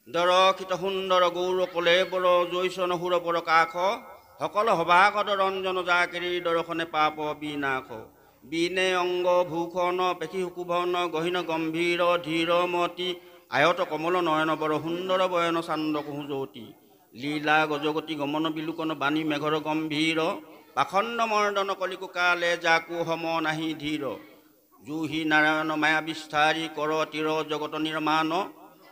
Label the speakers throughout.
Speaker 1: দৰক্ষিত সুন্দৰ গৌৰ কলে বৰ জৈচন সুৰ বৰ কাষ সকল সভাগত ৰঞ্জন জাকেৰি দৰ্শনে পাপ বিনাশ বিনে অংগ ভূষণ পেশী সুকুভন গহীন গম্ভীৰ ধীৰ মতি আয়ত কমল নয়ন বৰ সুন্দৰ বয়ন চান্দ কুহু জ্যোতি লীলা গজগতি গমন বিলোকন বাণী মেঘৰ গম্ভীৰ পাখণ্ড মৰ্দন কলিকু কালে জাকু সম নাহি ধীৰ জুহি নাৰায়ণ মায়া বিস্তাৰী কৰ তীৰ জগত নিৰ্মাণ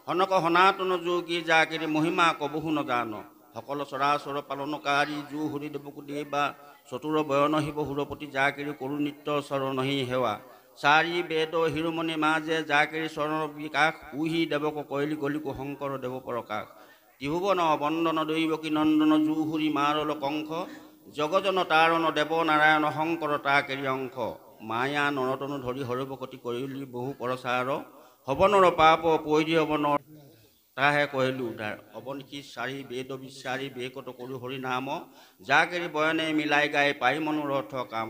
Speaker 1: হনক সনাতন যোগী জাকেৰি মহিমা কবহু নজান সকল চৰাচৰ পালনকাৰী জু হৰি দেৱকু দেৱা চতুৰ বয়ন শিৱ সুৰপতি জাকেৰি কৰু নিত্য চৰণহি সেৱা চাৰি বেদ শিৰোমণি মাজে জাকেৰি চৰণ বিকাশ উহি দেৱক কয়লি গলিকু শংকৰ দেৱ প্ৰকাশ ত্ৰিভুৱন বন্দন দৈৱকী নন্দন জুহুৰি মাৰল কংস জগজন তাৰণ দেৱ নাৰায়ণ শংকৰ তাকেৰি অংশ মায়া নৰতন ধৰি হৰভকতি কৰিলি বহু পৰচাৰ হৱনৰ পাপ পৈৰি হৱনৰ তাহে কহিলো উদ্ধাৰ অৱনিশি চাৰি বেদ বিচাৰি বেকত কৰো হৰি নাম জাকেৰি বয়নে মিলাই গাই পাই মনোৰথ কাম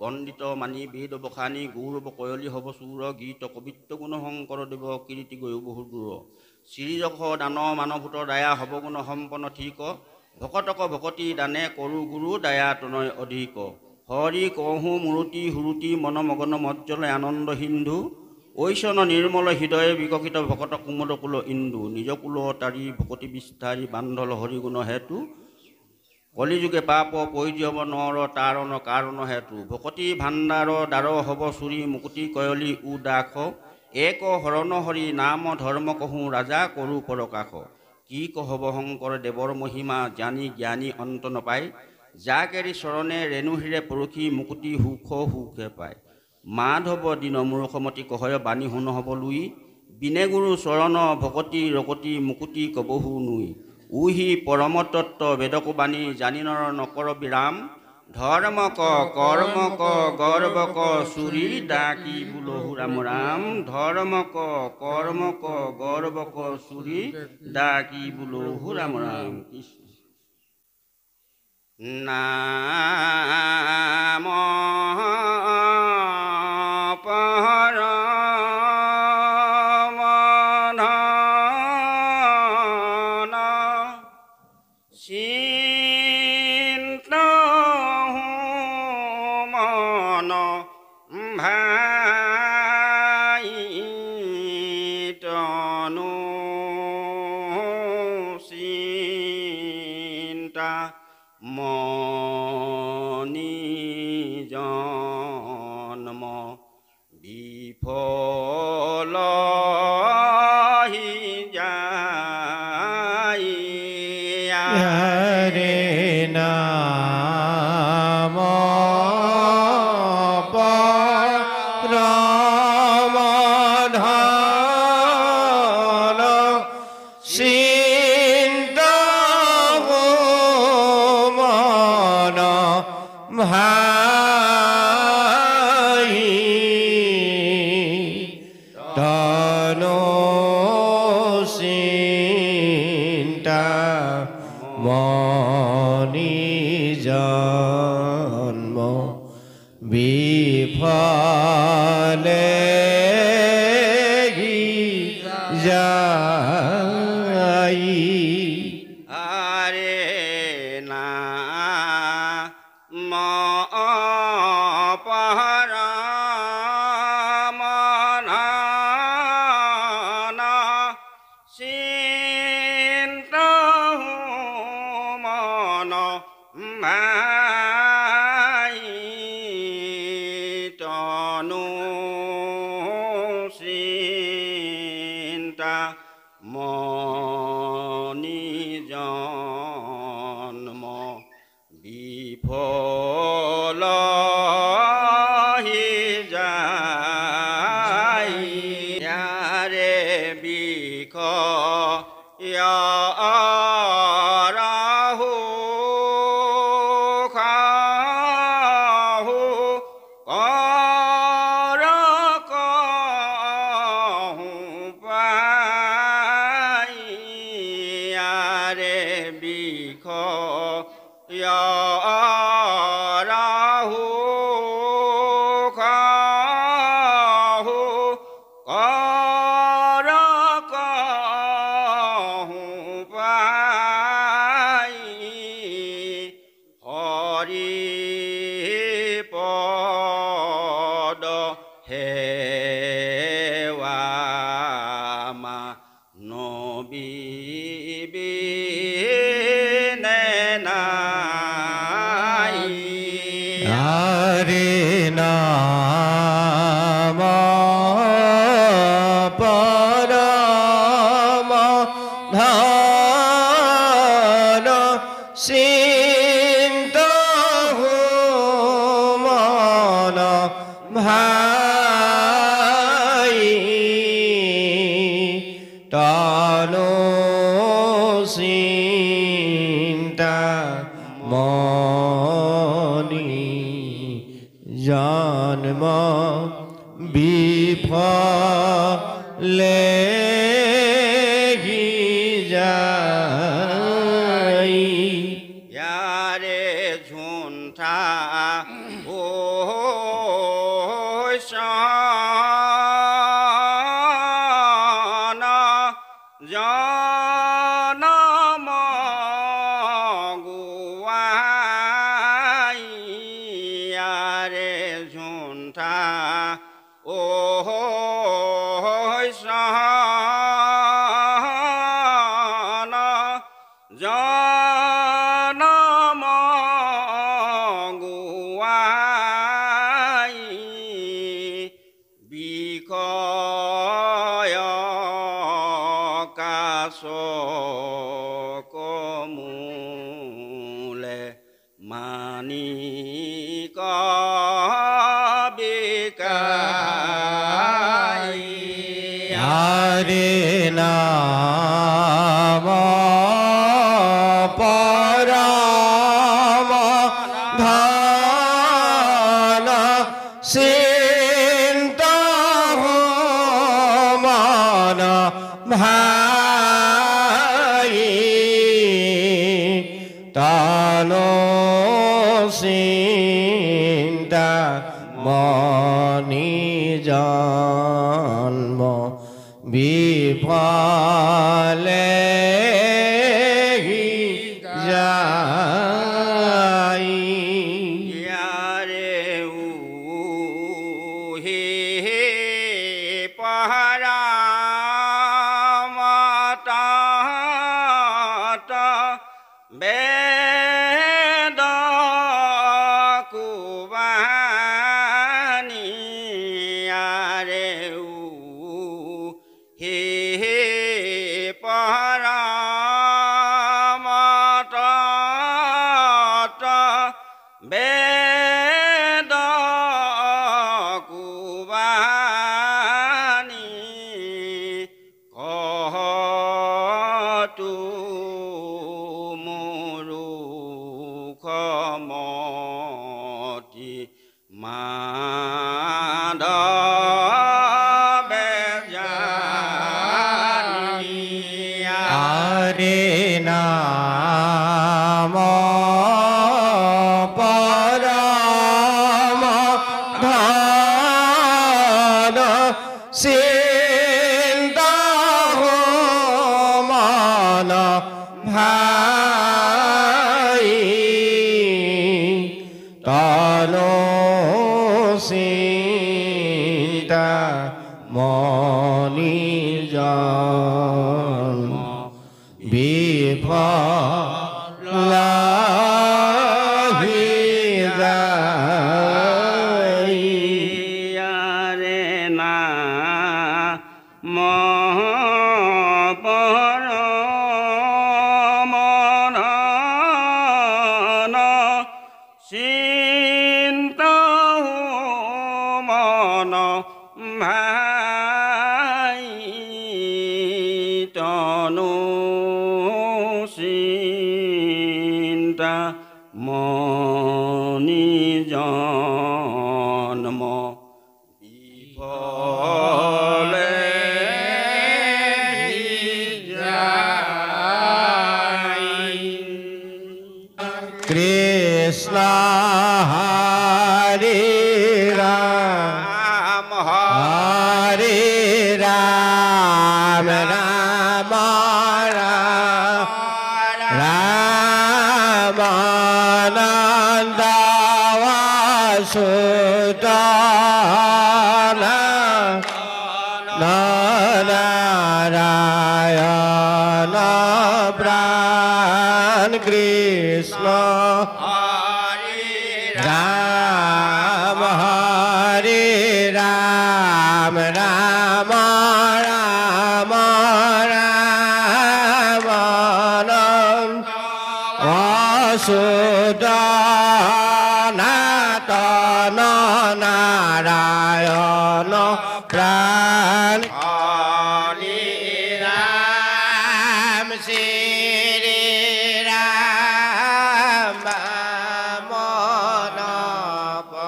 Speaker 1: পণ্ডিত মানি বেদ বখানি গৌৰৱ কয়লি হব চুৰ গীত কবিত্ব গুণ শংকৰ দেৱ কীৰ্তি গৈ বহু দূৰ শ্ৰীযশ দান মানভূত দায়া হব গুণ সম্পন্ন ঠিক ভকতক ভকতি দানে কৰো গুৰু দায়া তনয় অধিক হৰি কহু মূৰ্তি হুৰুতি মন মগন মজ্জল আনন্দ সিন্ধু ঐশন নিৰ্মল হৃদয়ে বিকশিত ভকত কুমদ কুল ইন্দু নিজ কুল তাৰি ভকতি বিস্তাৰী বান্ধল হৰিগুণ হেতু কলিযুগে পাপ পৈৰি হব নৰ তাৰণ কাৰণ হেতু ভকতি ভাণ্ডাৰ দ্বাৰ হব চুৰি মুকুতি কয়লি উদাস এক হৰণ হৰি নাম ধৰ্ম কহু ৰাজা কৰো পৰকাশ কি কহব শংকৰ দেৱৰ মহিমা জানি জ্ঞানী অন্ত নপায় জাকেৰি চৰণে ৰেণুহিৰে পৰখি মুকুতি সুখ সুখে পায় মাধৱ দিন মূৰ্খমতি কহয় বাণী শুন হব লুই বিনে গুৰু চৰণ ভকতি ৰকতি মুকুতি কবহু নুই উহি পৰম তত্ত্ব বেদক বাণী জানি নৰ নকৰ বিৰাম ধৰ্ম ক কৰ্ম ক গৰ্ব ক চুৰি ডাকি বুলহু ৰাম ৰাম ধৰ্ম ক কৰ্ম ক গৰ্ব ক চুৰি ডাকি বুলহু ৰাম ৰাম কৃষ্ণ নাম বিবিনে নাই
Speaker 2: হরে নাম পরম ধন সিন্ধু মন ভাই তনু সিন্তা মনি জন্ম বিফলে যাই
Speaker 1: ইয়ারে ঝুন্ঠা ও জনম গুয়াই ইয়ারে ঝুন্ঠা ও জনম গুয়াই বিষয় কাশ কমূলে মানিক বিকাই
Speaker 2: হরে নাম পরম ধন সিন্ধু মন ভাই তনু সিন্তা মনি জন্ম বিফলে যাই
Speaker 1: ইয়ারে উহি পাহারা মাতা বেদ কুবানি ইয়ারে হে পরমাত্মা বেদ কুবানি কহতু মুৰুখমতি মাধৱে জানিয়া
Speaker 2: হরে নাম পরম ধন সিন্ধু মন ভাই তনু সিন্তা মনি জন্ম বিফলা যাই
Speaker 1: ইয়ারে না পরমধন চিন্তা মন ভাই তনু চিন্তা মনি জন্ম বিফলে যাই
Speaker 2: কৃষ্ণ হরে রাম হরে Ram Ram Ramananda সুতনা Narayan Krishna
Speaker 1: Hare
Speaker 2: Ram Hare Ram Ram Ram Ram Nam Vasudhanatana Narayana Pran Hare Ram Sri Ram Manapa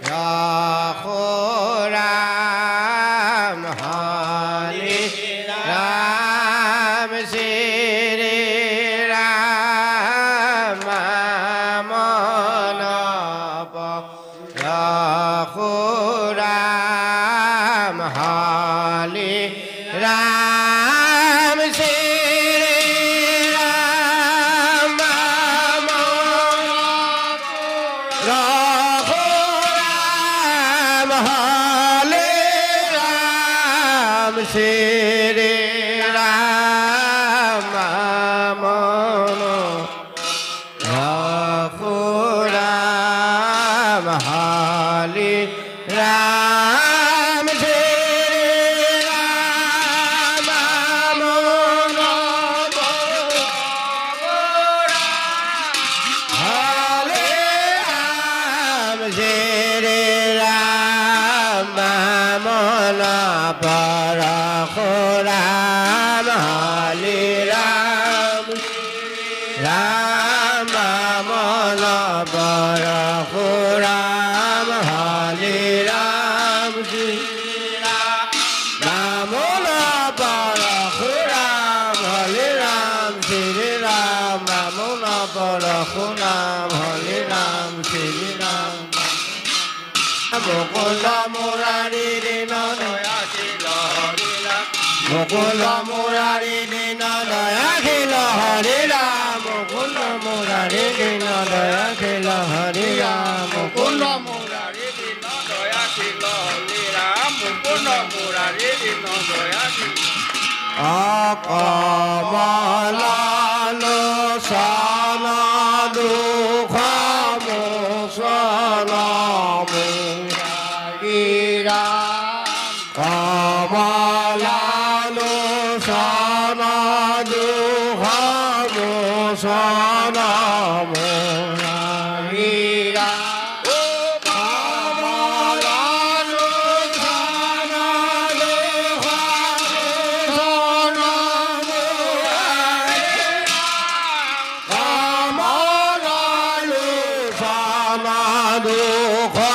Speaker 2: Rakhuram Hare Ram Sri Ram Manapa Rakhuram Hare Ram Sri Ram Rakhuram Hare Ram Sri Ram Rakhuram Hare Ram Sri Ram Hare Ram Sri Ram Rakhuram Hare Ram Ram Rakhuram Hare Ram Sri Ram Rakhuram Hare Ram Sri Ram Rakhuram Hare Ram Sri Ram Mukunda Murari Dinodaya Mukunda Murari Dinodaya Khila Hare Ram Mukunda Murari Dinodaya Khila Hare Ram Mukunda
Speaker 1: Murari Dinodaya Khila Hare Ram Mukunda Murari Dinodaya Khila
Speaker 2: Akamalano Sana Dukha Musana Murira Kamalano Sana Dukha Musana Murira Kamalano Sana Dukha Musana Kamalano Sana Dukha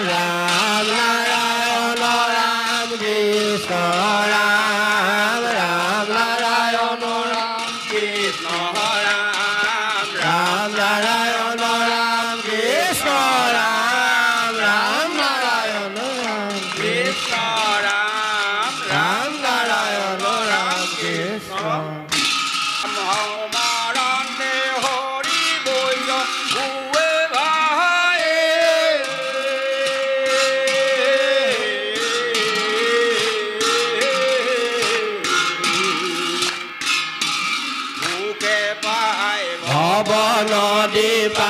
Speaker 2: Ram Narayana Ram Krishna Ram Ram Narayana Ram
Speaker 1: Krishna Ram
Speaker 2: Ram Narayana Ram Krishna Ram Ram Narayana Ram
Speaker 1: Krishna Ram
Speaker 2: Ram Narayana Ram Krishna
Speaker 1: Marande Hori Boya Uwe Bhae Bhuke Pai
Speaker 2: Bhavana Dipar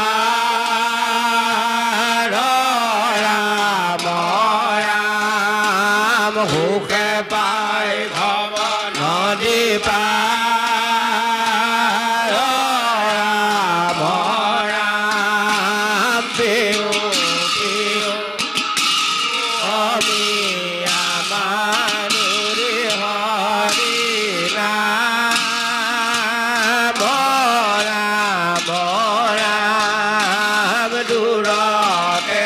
Speaker 2: Ram Ram Bhuke Pai Bhavana Dipar Ram Ram Piu Piu Ami Amanuri Hari Nam Ram Ram Durate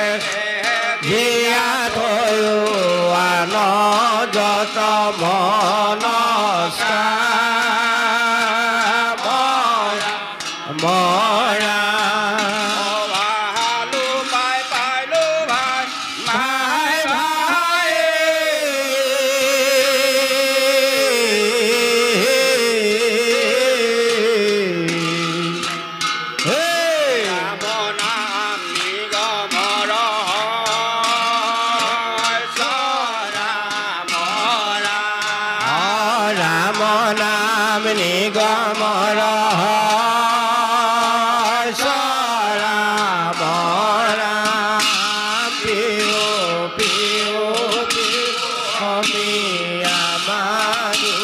Speaker 2: Jia Thoyu Ano Jata Monoska Mora
Speaker 1: Lu Pai Pai Lu Pai
Speaker 2: Bye bye নিগম রহস্য রাম রাম পিও পিও পিও আমি আমারি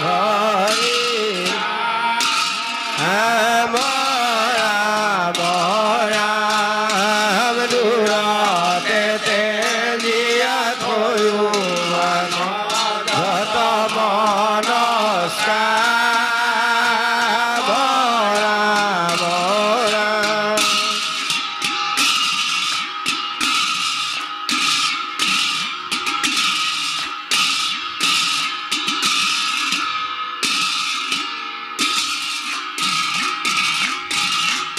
Speaker 2: হরি রাম রাম রাম দূরতে তেজিয়া থয়ো যত মনস্কার রাম রাম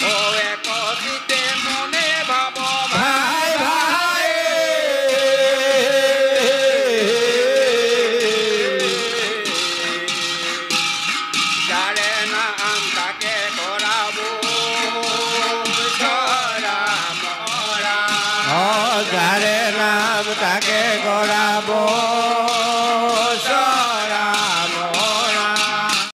Speaker 1: ও একচিতে মনে ভাব
Speaker 2: ভাই ভাই
Speaker 1: যারে নাম তাকে করাবো রাম রাম
Speaker 2: ও যারে নাম তাকে গড়াবো